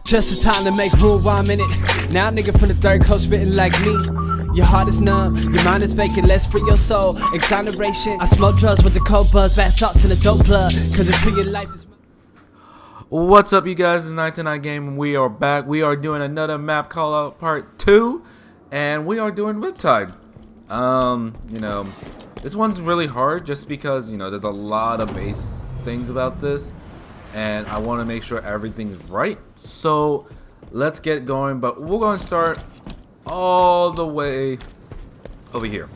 Just the time to make room while I'm in it. Now nigga from the third coast spitting like me. Your heart is numb, your mind is vacant, let's free your soul. Exoneration, I smoke drugs with the cold buzz, bad salts in the dope blood. Cause the tree of life is... What's up, you guys? It's 99 Game and we are back. We are doing another map call out part 2. And we are doing Riptide. This one's really hard just because, there's a lot of base things about this. And I want to make sure everything's right. So let's get going. But we're going to start all the way over here.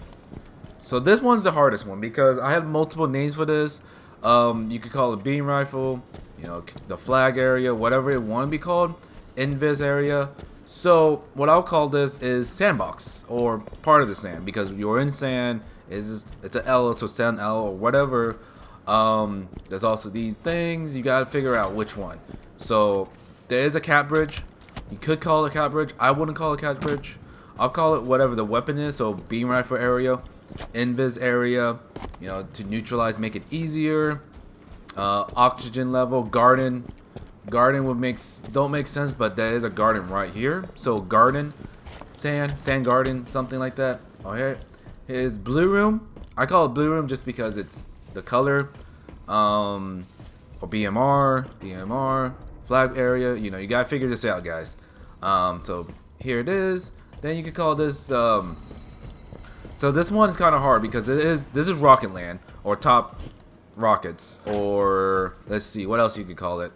So this one's the hardest one because I have multiple names for this. You could call it beam rifle, the flag area, whatever it want to be called, invis area. So what I'll call this is sandbox or part of the sand because you're in sand. It's an L, so sand L or whatever. There's also these things you gotta figure out which one. So there is a cat bridge. You could call it a cat bridge. I wouldn't call it a cat bridge. I'll call it whatever the weapon is. So beam rifle area, invis area, to neutralize, make it easier. Oxygen level, garden would don't make sense, but there is a garden right here. So garden, sand garden, something like that. Oh, here's blue room. I call it blue room just because it's the color. Or BMR, DMR, flag area. You gotta figure this out, guys. So here it is. Then you could call this. So this one is kind of hard because this is Rocket Land or Top Rockets, or let's see what else you could call it.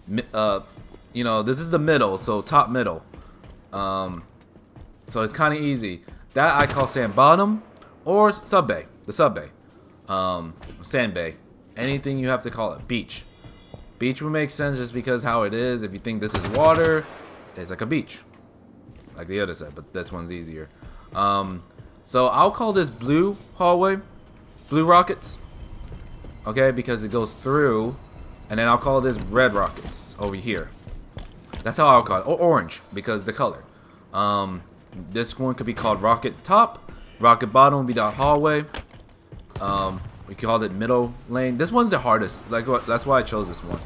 This is the middle, so top middle. So it's kind of easy. That I call sand bottom or sub bay, the sub bay, sand bay. Anything you have to call it. Beach would make sense just because how it is. If you think this is water, it's like a beach, like the other side, but this one's easier. So I'll call this blue hallway, blue rockets. Okay, because it goes through, and then I'll call this red rockets over here. That's how I'll call it. Or orange, because the color. This one could be called rocket top. Rocket bottom would be the hallway. We called it middle lane. This one's the hardest. That's why I chose this one.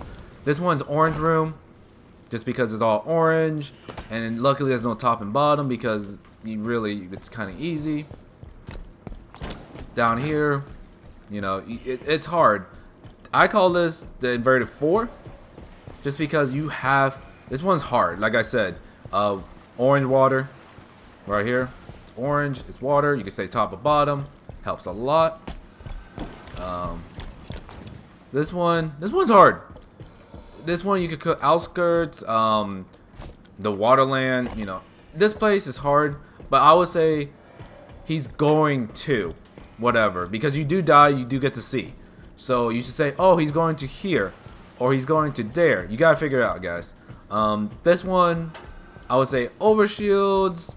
This one's orange room, just because it's all orange. And luckily there's no top and bottom because it's kind of easy. Down here, it's hard. I call this the inverted 4 just because this one's hard. Like I said, orange water right here. It's orange, it's water. You can say top or bottom, helps a lot. This one's hard. This one you could put outskirts, the waterland. This place is hard, but I would say he's going to whatever, because you do die, you do get to see. So you should say, oh, he's going to here, or he's going to there. You gotta figure it out, guys. This one, I would say overshields,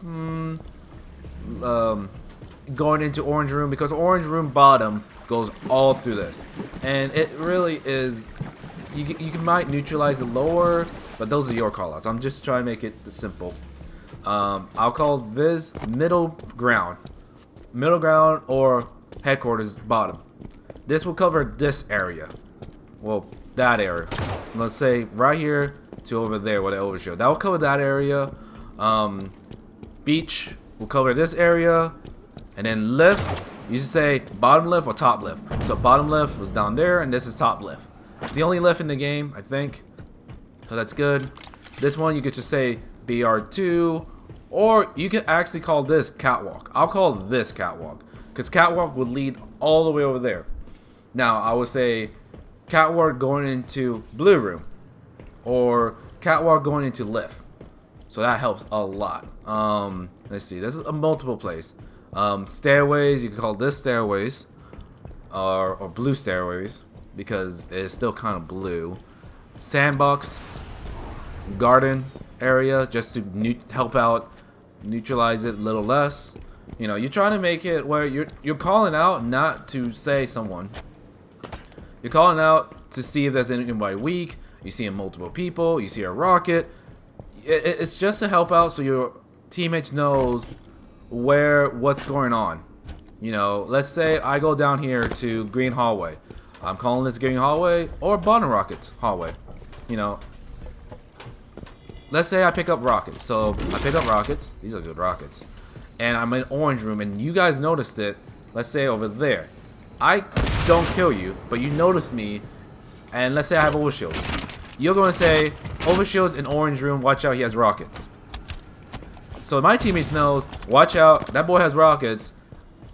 going into orange room, because orange room bottom goes all through this, and it really is. You might neutralize the lower, but those are your callouts. I'm just trying to make it simple. I'll call this middle ground or headquarters bottom. This will cover this area, well, that area. Let's say right here to over there with the overshield. That will cover that area. Beach will cover this area, and then lift, you should say bottom lift or top lift. So bottom lift was down there, and this is top lift. It's the only lift in the game, I think, so that's good. This one you could just say BR2, or you could actually call this catwalk. I'll call this catwalk because catwalk would lead all the way over there. Now I would say catwalk going into blue room, or catwalk going into lift. So that helps a lot. Let's see, this is a multiple place. Stairways, you can call this stairways, or blue stairways, because it's still kind of blue. Sandbox, garden area, just to help out, neutralize it a little less. You're trying to make it where you're calling out not to say someone. You're calling out to see if there's anybody weak. You see multiple people. You see a rocket. It's just to help out so your teammates knows what's going on. Let's say I go down here to green hallway. I'm calling this green hallway or bottom rockets hallway. You know, let's say I pick up rockets. So I pick up rockets. These are good rockets. And I'm in orange room, and you guys noticed it. Let's say over there. I don't kill you, but you notice me, and let's say I have overshields. You're going to say, overshield's in orange room, watch out, he has rockets. So my teammates knows, watch out, that boy has rockets.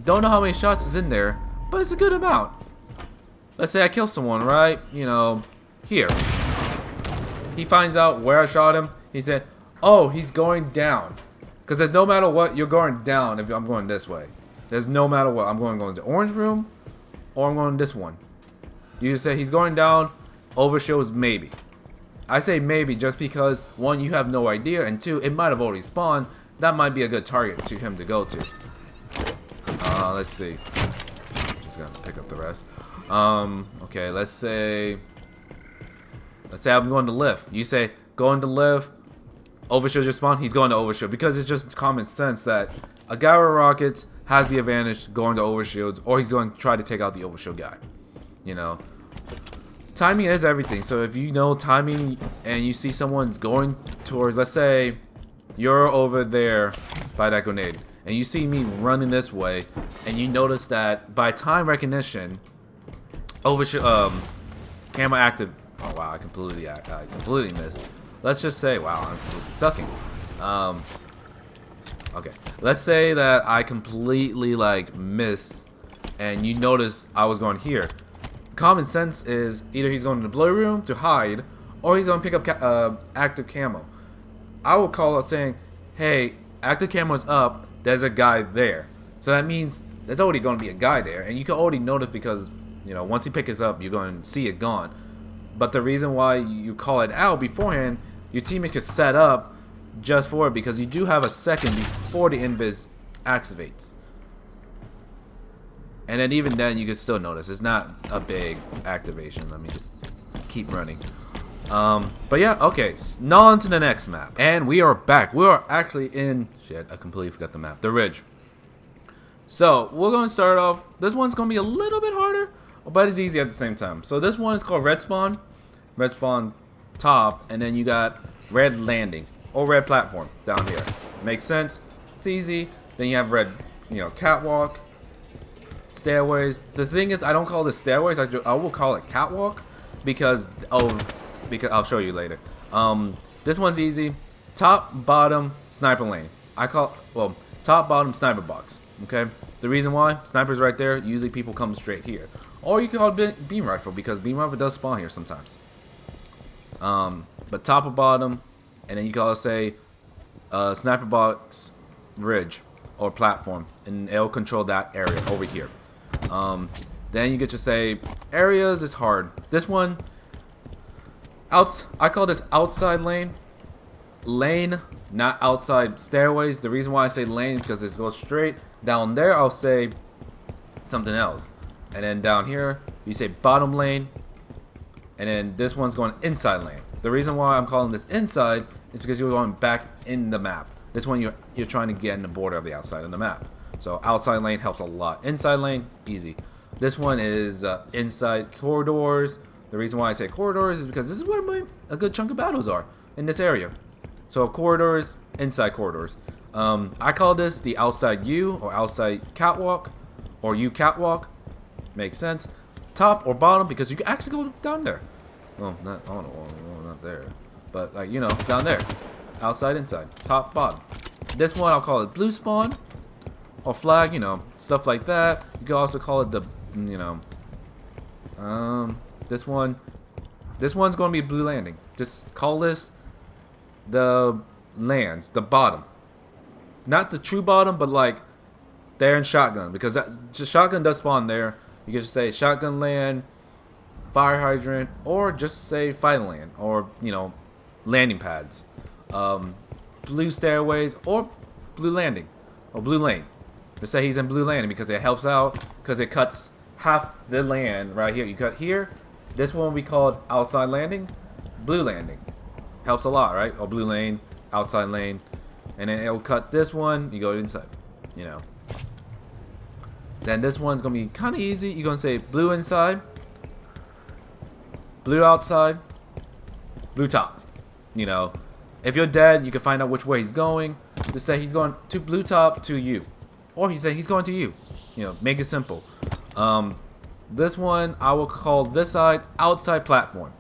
Don't know how many shots is in there, but it's a good amount. Let's say I kill someone, right? You know, here. He finds out where I shot him. He said, oh, he's going down. Because there's no matter what, you're going down if I'm going this way. There's no matter what. I'm going to orange room or I'm going to this one. You just say he's going down, overshields maybe. I say maybe just because, one, you have no idea, and two, it might have already spawned. That might be a good target to him to go to. Let's see. Just gonna pick up the rest. Okay, let's say I'm going to lift. You say, going to lift, overshield your spawn, he's going to overshield. Because it's just common sense that a guy with rockets has the advantage going to overshields, or he's going to try to take out the overshield guy. You know, timing is everything. So if you know timing and you see someone's going towards, let's say you're over there by that grenade, and you see me running this way, and you notice that by time recognition, overshield, camera active. Oh wow, I completely missed. Let's just say, wow, I'm completely sucking. Okay, let's say that I completely like miss, and you notice I was going here. Common sense is either he's going to the blue room to hide, or he's going to pick up active camo. I will call out saying, hey, active camo is up, there's a guy there. So that means there's already going to be a guy there, and you can already notice because, you know, once he picks it up, you're going to see it gone. But the reason why you call it out beforehand, your teammate can set up just for it, because you do have a second before the invis activates. And then even then you can still notice it's not a big activation. Let me just keep running. But yeah, okay, on to the next map. And we are back. We are actually in, shit, I completely forgot the map, the ridge. So we're going to start off, this one's going to be a little bit harder, but it's easy at the same time. So this one is called red spawn top, and then you got red landing or red platform down here. Makes sense? It's easy. Then you have red, you know, catwalk, stairways. The thing is, I don't call this stairways. I will call it catwalk because I'll show you later. This one's easy. Top, bottom, sniper lane. I call, well, top, bottom, sniper box. Okay. The reason why, sniper's right there. Usually people come straight here. Or you can call it beam rifle because beam rifle does spawn here sometimes. But top or bottom, and then you can also say sniper box, ridge, or platform, and it'll control that area over here. Then you get to say areas is hard. This one, I call this outside lane. Lane, not outside stairways. The reason why I say lane is because it goes straight. Down there, I'll say something else. And then down here, you say bottom lane. And then this one's going inside lane. The reason why I'm calling this inside is because you're going back in the map. This one you're trying to get in the border of the outside of the map. So outside lane helps a lot. Inside lane, easy. This one is inside corridors. The reason why I say corridors is because this is where a good chunk of battles are, in this area. So corridors, inside corridors. I call this the outside U or outside catwalk or U catwalk. Makes sense. Top or bottom because you can actually go down there. Well, not there, but like, you know, down there. Outside, inside, top, bottom. This one I'll call it blue spawn or flag, you know, stuff like that. You can also call it the, you know, this one's going to be blue landing. Just call this the lands, the bottom. Not the true bottom, but like there in shotgun, because shotgun does spawn there. You can just say shotgun land, fire hydrant, or just say fighting land, or, you know, landing pads. Blue stairways, or blue landing, or blue lane. Just say he's in blue landing because it helps out, because it cuts half the land right here. You cut here. This one we called outside landing, blue landing. Helps a lot, right? Or blue lane, outside lane. And then it'll cut this one, you go inside, you know. Then this one's going to be kind of easy. You're going to say blue inside, blue outside, blue top. You know, if you're dead, you can find out which way he's going. Just say he's going to blue top to you, or he say he's going to you. You know, make it simple. This one I will call this side outside platform.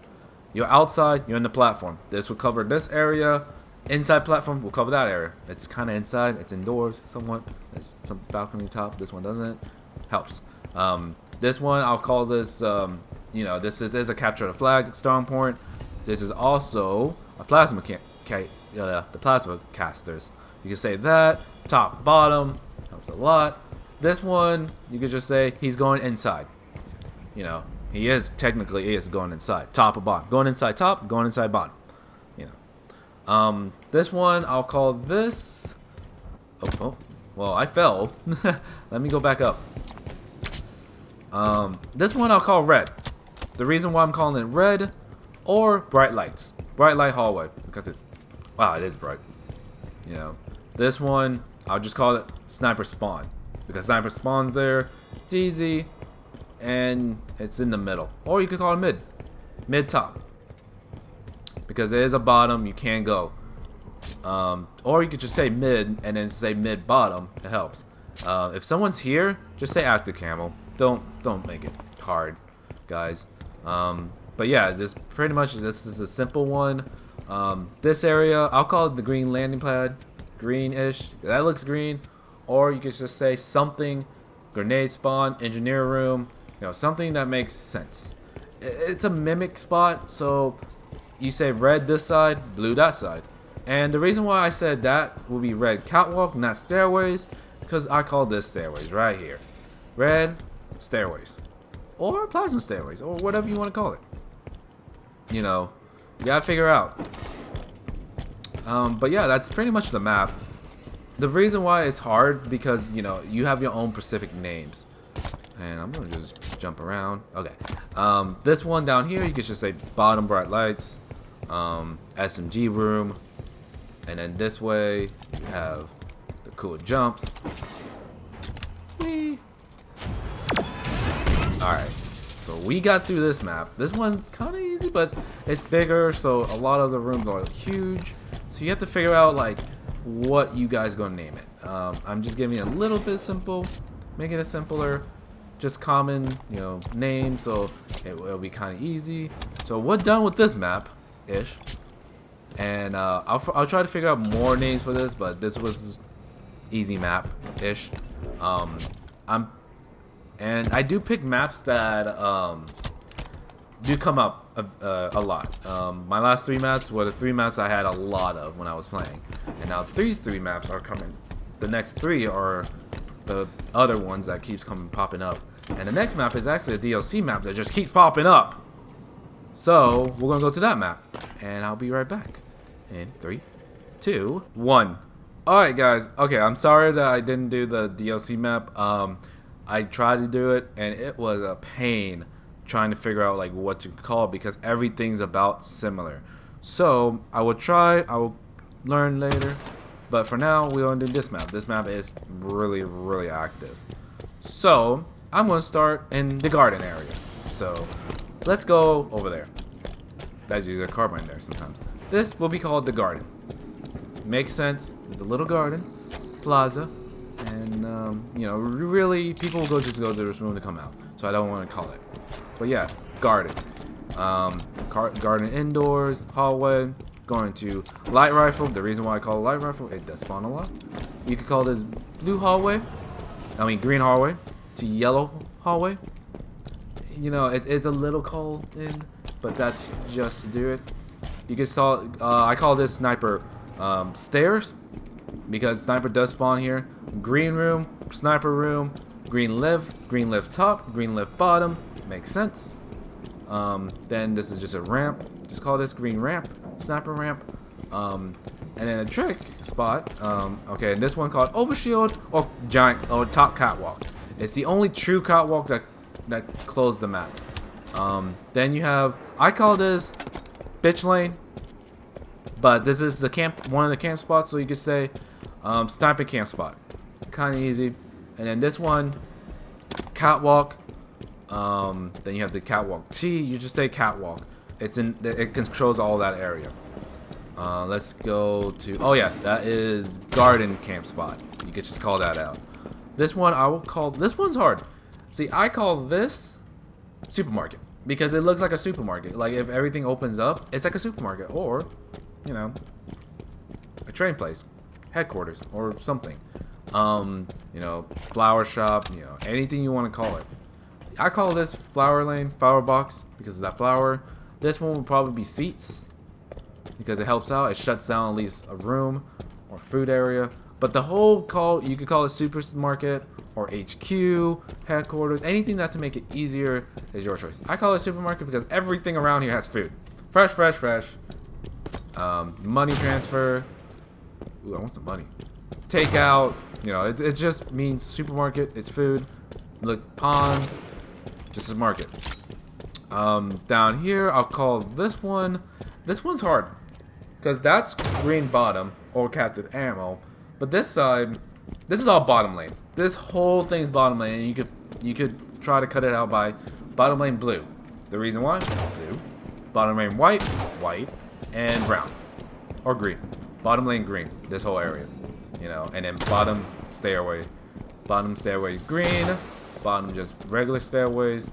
You're outside, you're in the platform. This will cover this area. Inside platform will cover that area. It's kind of inside. It's indoors somewhat. There's some balcony top. This one doesn't. Helps. This one I'll call this. You know, this is a capture the flag starting point. This is also a plasma the plasma casters. You can say that top bottom helps a lot. This one you could just say he's going inside. You know, he is going inside top or bottom, going inside top, going inside bottom. You know, this one I'll call this. Oh, well, I fell. Let me go back up. This one I'll call red. The reason why I'm calling it red or bright lights. Bright light hallway because it's, wow, it is bright. You know, this one I'll just call it sniper spawn because sniper spawns there. It's easy and it's in the middle. Or you could call it mid top because there is a bottom you can go. Or you could just say mid and then say mid bottom. It helps. If someone's here, just say active camo. Don't make it hard, guys. But yeah, just pretty much this is a simple one. This area, I'll call it the green landing pad, greenish. That looks green. Or you could just say something, grenade spawn, engineer room. You know, something that makes sense. It's a mimic spot, so you say red this side, blue that side. And the reason why I said that will be red catwalk, not stairways, because I call this stairways right here. Red stairways. Or plasma stairways, or whatever you want to call it. You know, you gotta figure out. But yeah, that's pretty much the map. The reason why it's hard because, you know, you have your own specific names. And I'm gonna just jump around. Okay. This one down here, you could just say bottom bright lights, SMG room, and then this way you have the cool jumps. Whee! Alright, so we got through this map. This one's kind of easy, but it's bigger, so a lot of the rooms are huge. So you have to figure out like what you guys gonna name it. I'm just giving it a little bit simple, making it simpler, just common, you know, name, so it'll be kind of easy. So we're done with this map, ish, and I'll try to figure out more names for this, but this was easy map, ish. And I do pick maps that do come up a lot. My last 3 maps were the 3 maps I had a lot of when I was playing, and now these 3 maps are coming. The next 3 are the other ones that keeps popping up, and the next map is actually a DLC map that just keeps popping up. So we're gonna go to that map, and I'll be right back in 3, 2, 1. Alright guys, okay, I'm sorry that I didn't do the DLC map. I tried to do it and it was a pain trying to figure out like what to call because everything's about similar. So I will learn later, but for now we're gonna do this map. This map is really active. So I'm gonna start in the garden area. So let's go over there. Guys use a carbine there sometimes. This will be called the garden. Makes sense. It's a little garden, plaza, and you know, really people will just go to this room to come out. So I don't want to call it. But yeah, garden. Garden indoors, hallway. Going to light rifle. The reason why I call it light rifle, it does spawn a lot. You could call this blue hallway. I mean green hallway to yellow hallway. You know, it's a little cold in, but that's just to do it. You can saw I call this sniper stairs because sniper does spawn here. Green room, sniper room, green lift top, green lift bottom. Makes sense. Then this is just a ramp. Just call this green ramp, sniper ramp. And then a trick spot. Okay, and this one called overshield or giant or top catwalk. It's the only true catwalk that closed the map. Then you have, I call this bitch lane, but this is the camp, one of the camp spots, so you could say sniping camp spot. Kind of easy. And then this one, catwalk. Then you have the catwalk T. You just say catwalk. It controls all that area. Let's go to, oh yeah, that is garden camp spot. You could just call that out. This one I will call, this one's hard. See, I call this supermarket because it looks like a supermarket. Like if everything opens up, it's like a supermarket, or you know, a train place, headquarters, or something. You know, flower shop, you know, anything you want to call it. I call this flower lane, flower box, because of that flower. This one would probably be seats, because it helps out. It shuts down at least a room or food area. But the whole call, you could call it supermarket or HQ, headquarters, anything that to make it easier is your choice. I call it supermarket because everything around here has food. Fresh, fresh, fresh. Money transfer. Ooh, I want some money. Takeout. You know, it just means supermarket. It's food. Look, pond. Just a market. Down here, I'll call this one. This one's hard because that's green bottom or captive ammo. But this side, this is all bottom lane. This whole thing's bottom lane. And you could try to cut it out by bottom lane blue. The reason why? Blue. Bottom lane white, white, and brown or green. Bottom lane green. This whole area, you know, and then bottom stairway green. Bottom just regular stairways.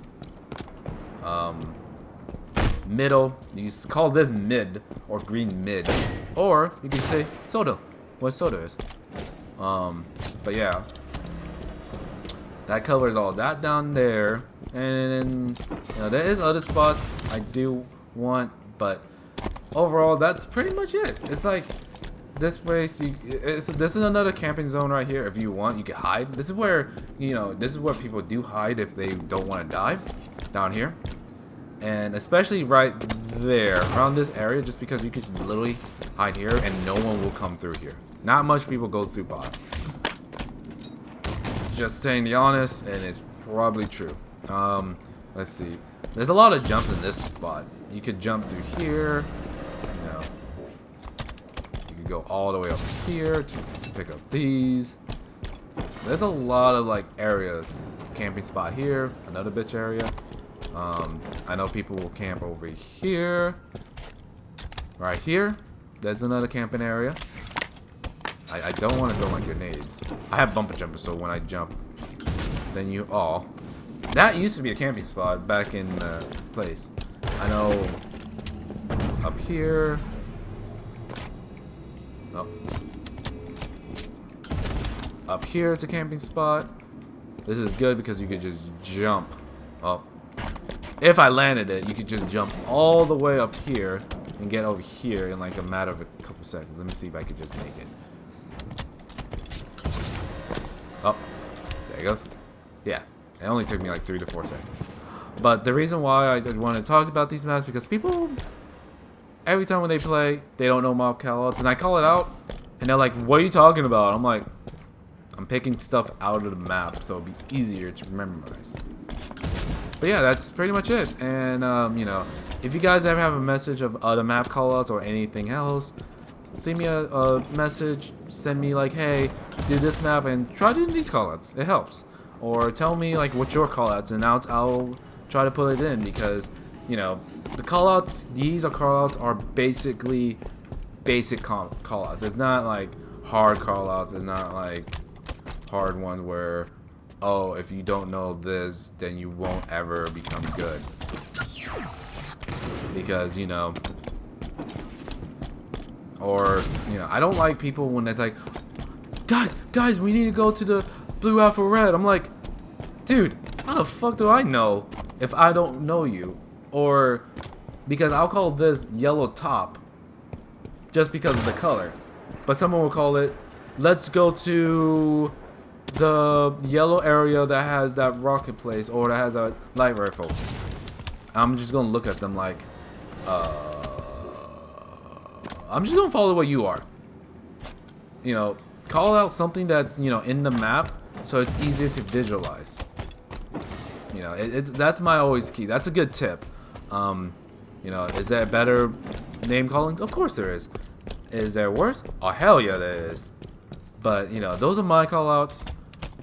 Middle, you just call this mid or green mid, or you can say soda. What soda is. But yeah, that covers all that down there, and you know, there is other spots I do want, but overall that's pretty much it. It's like this place. This is another camping zone right here. If you want, you can hide. This is where, you know, this is where people do hide if they don't want to die. Down here. And especially right there, around this area, just because you could literally hide here and no one will come through here. Not much people go through bottom. Just saying the honest, and it's probably true. Let's see. There's a lot of jumps in this spot. You could jump through here. You know, you could go all the way up here to pick up these. There's a lot of like areas. Camping spot here, another bitch area. I know people will camp over here. Right here, there's another camping area. I don't want to throw my grenades. I have bumper jumpers, so when I jump, then you all. That used to be a camping spot back in the place. I know up here. Oh. Up here it's a camping spot. This is good because you could just jump up. If I landed it, you could just jump all the way up here and get over here in like a matter of a couple seconds. Let me see if I could just make it. Oh, there it goes. Yeah, it only took me like 3 to 4 seconds. But the reason why I want to talk about these maps, because people, every time when they play, they don't know mob callouts, and I call it out, and they're like, "What are you talking about?" I'm like, I'm picking stuff out of the map so it'll be easier to memorize. But yeah, that's pretty much it. And you know, if you guys ever have a message of other map callouts or anything else, send me a message. Send me like, hey, do this map and try doing these callouts. It helps. Or tell me like what your callouts, and I'll try to put it in, because you know the callouts. These callouts are basically basic callouts. It's not like hard callouts. It's not like hard ones where, oh, if you don't know this, then you won't ever become good. Because, you know, or, you know, I don't like people when it's like, guys, we need to go to the blue alpha red. I'm like, dude, how the fuck do I know if I don't know you? Or, because I'll call this yellow top just because of the color. But someone will call it, let's go to the yellow area that has that rocket place, or that has a light rifle. I'm just gonna look at them like, I'm just gonna follow what you are. You know, call out something that's, you know, in the map so it's easier to visualize. You know, that's my always key. That's a good tip. You know, is there better name calling? Of course there is. Is there worse? Oh hell yeah, there is. But you know, those are my call outs.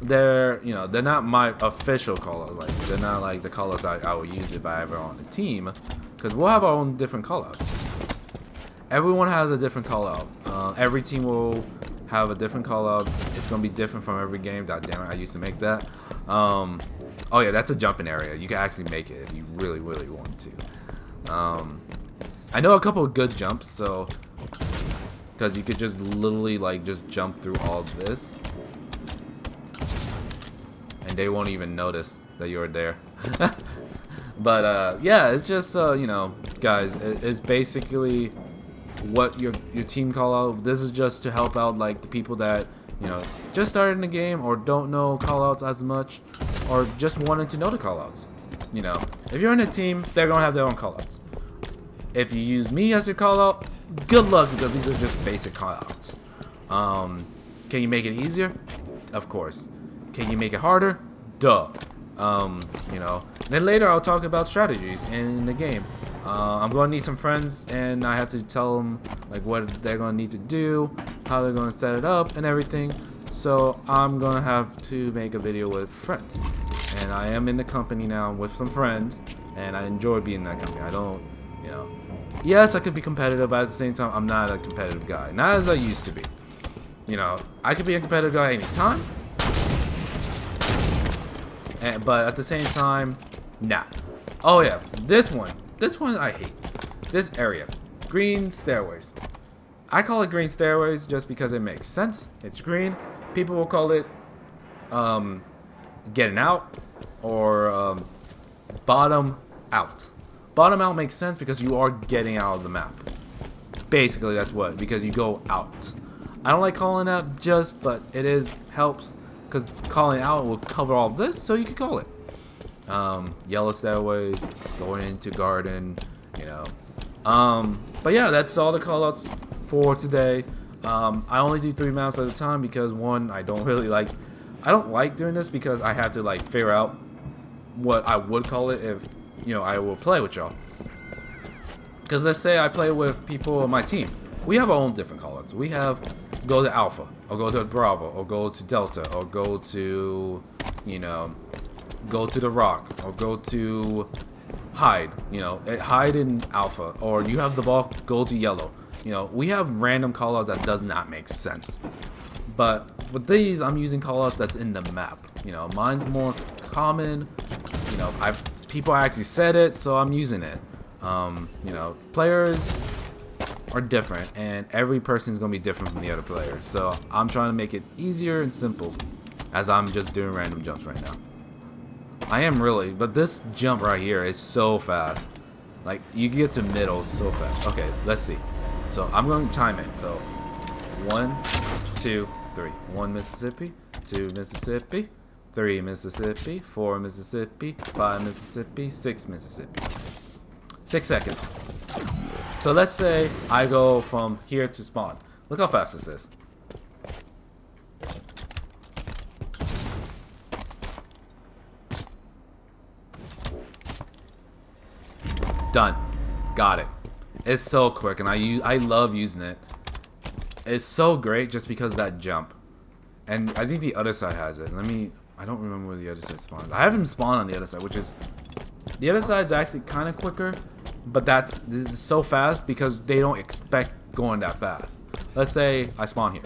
they're they're not my official callouts. Like they're not like the callouts I would use if I ever on a team, because we'll have our own different callouts. Everyone has a different callout. Every team will have a different callout. It's gonna be different from every game. God damn it, I used to make that. Oh yeah, that's a jumping area. You can actually make it if you really want to. I know a couple of good jumps, so because you could just literally like just jump through all this, and they won't even notice that you're there. But yeah, it's just guys, it's basically what your team call out. This is just to help out like the people that just started in the game or don't know callouts as much, or just wanted to know the callouts. If you're in a team, they're gonna have their own callouts. If you use me as your callout, good luck, because these are just basic callouts. Can you make it easier? Of course. Can you make it harder? Duh. Then later I'll talk about strategies in the game. I'm going to need some friends, and I have to tell them like what they're going to need to do, how they're going to set it up and everything. So I'm going to have to make a video with friends, and I am in the company now with some friends, and I enjoy being in that company. I don't, yes, I could be competitive, but at the same time I'm not a competitive guy, not as I used to be. I could be a competitive guy anytime, but at the same time, nah. Oh yeah, this one I hate. This area, green stairways. I call it green stairways just because it makes sense. It's green. People will call it getting out, or bottom out. Bottom out makes sense because you are getting out of the map. Basically, that's what, because you go out. I don't like calling that just, but it helps, because calling out will cover all this, so you can call it. Yellow stairways, going into garden, but yeah, that's all the callouts for today. I only do 3 maps at a time because one, I don't like doing this because I have to like figure out what I would call it if I will play with y'all. Because let's say I play with people on my team, we have our own different callouts. We have go to Alpha, or go to Bravo, or go to Delta, or go to go to the Rock, or go to hide. Hide in Alpha, or you have the ball, go to Yellow. We have random callouts that does not make sense. But with these, I'm using callouts that's in the map. Mine's more common. People actually said it, so I'm using it. Players are different, and every person is gonna be different from the other player. So I'm trying to make it easier and simple, as I'm just doing random jumps right now. I am really, but this jump right here is so fast. Like, you get to middle so fast. Okay, let's see. So I'm going to time it. So 1, 2, 3. 1 Mississippi, 2 Mississippi, 3 Mississippi, 4 Mississippi, 5 Mississippi, 6 Mississippi. 6 seconds. So let's say I go from here to spawn. Look how fast this is. Done. Got it. It's so quick, and I love using it. It's so great just because of that jump. And I think the other side has it. I don't remember where the other side spawns. I haven't spawned on the other side, which is, the other side's actually kind of quicker, but this is so fast because they don't expect going that fast. Let's say I spawn here.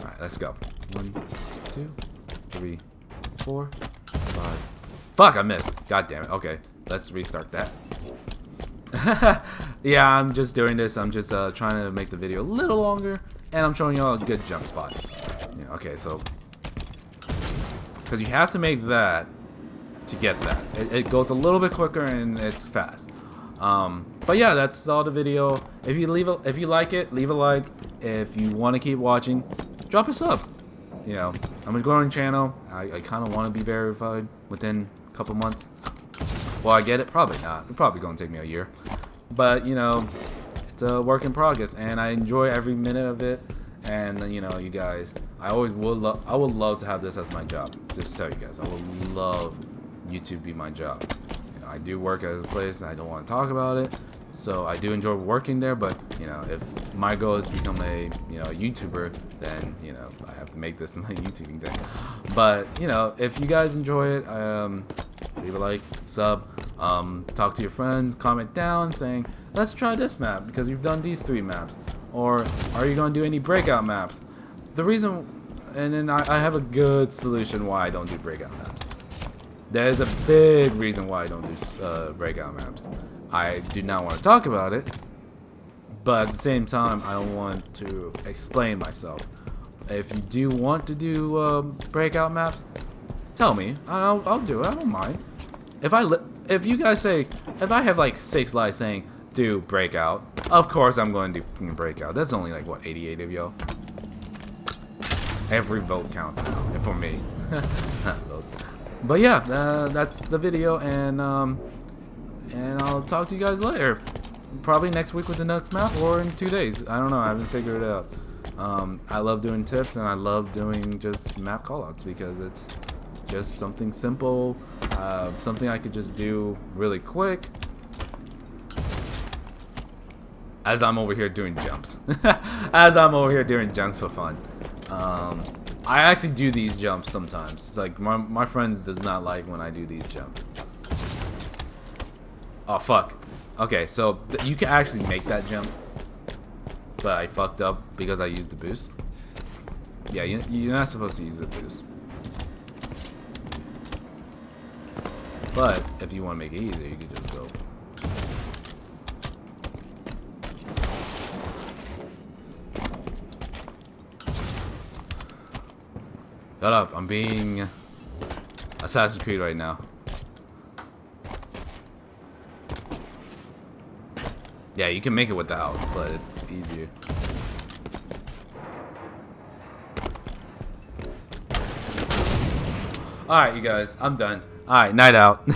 All right, let's go. 1, 2, 3, 4, 5. Fuck, I missed. God damn it. Okay, let's restart that. Yeah, I'm just doing this. I'm just trying to make the video a little longer, and I'm showing y'all a good jump spot. Yeah, okay, so because you have to make that to get that. It goes a little bit quicker and it's fast. But yeah, that's all the video. If you like it, leave a like. If you want to keep watching, drop a sub. I'm a growing channel. I kind of want to be verified within a couple months. Well, I get it? Probably not. It's probably going to take me a year. But, it's a work in progress, and I enjoy every minute of it. And, you guys, I would love to have this as my job. Just to tell you guys, I would love YouTube be my job. I do work at a place, and I don't want to talk about it. So I do enjoy working there, but you know, if my goal is to become a YouTuber, then you know I have to make this my YouTubing thing. But you know, if you guys enjoy it, leave a like, sub, talk to your friends, comment down saying let's try this map because you've done these 3 maps, or are you gonna do any breakout maps? The reason, and then I have a good solution why I don't do breakout maps. There's a big reason why I don't do breakout maps. I do not want to talk about it, but at the same time, I don't want to explain myself. If you do want to do breakout maps, tell me. I'll do it. I don't mind. If you guys say, if I have like 6 likes saying do breakout, of course I'm going to do breakout. That's only like what, 88 of y'all. Every vote counts now for me. Votes. But yeah, that's the video, and I'll talk to you guys later. Probably next week with the next map, or in 2 days. I don't know. I haven't figured it out. I love doing tips, and I love doing just map callouts because it's just something simple, something I could just do really quick. As I'm over here doing jumps. As I'm over here doing jumps for fun. I actually do these jumps sometimes. It's like my friends does not like when I do these jumps. Oh fuck. Okay, so you can actually make that jump, but I fucked up because I used the boost. Yeah, you're not supposed to use the boost. But if you want to make it easier, you can just go. Shut up, I'm being Assassin's Creed right now. Yeah, you can make it with the house, but it's easier. Alright, you guys, I'm done. Alright, night out.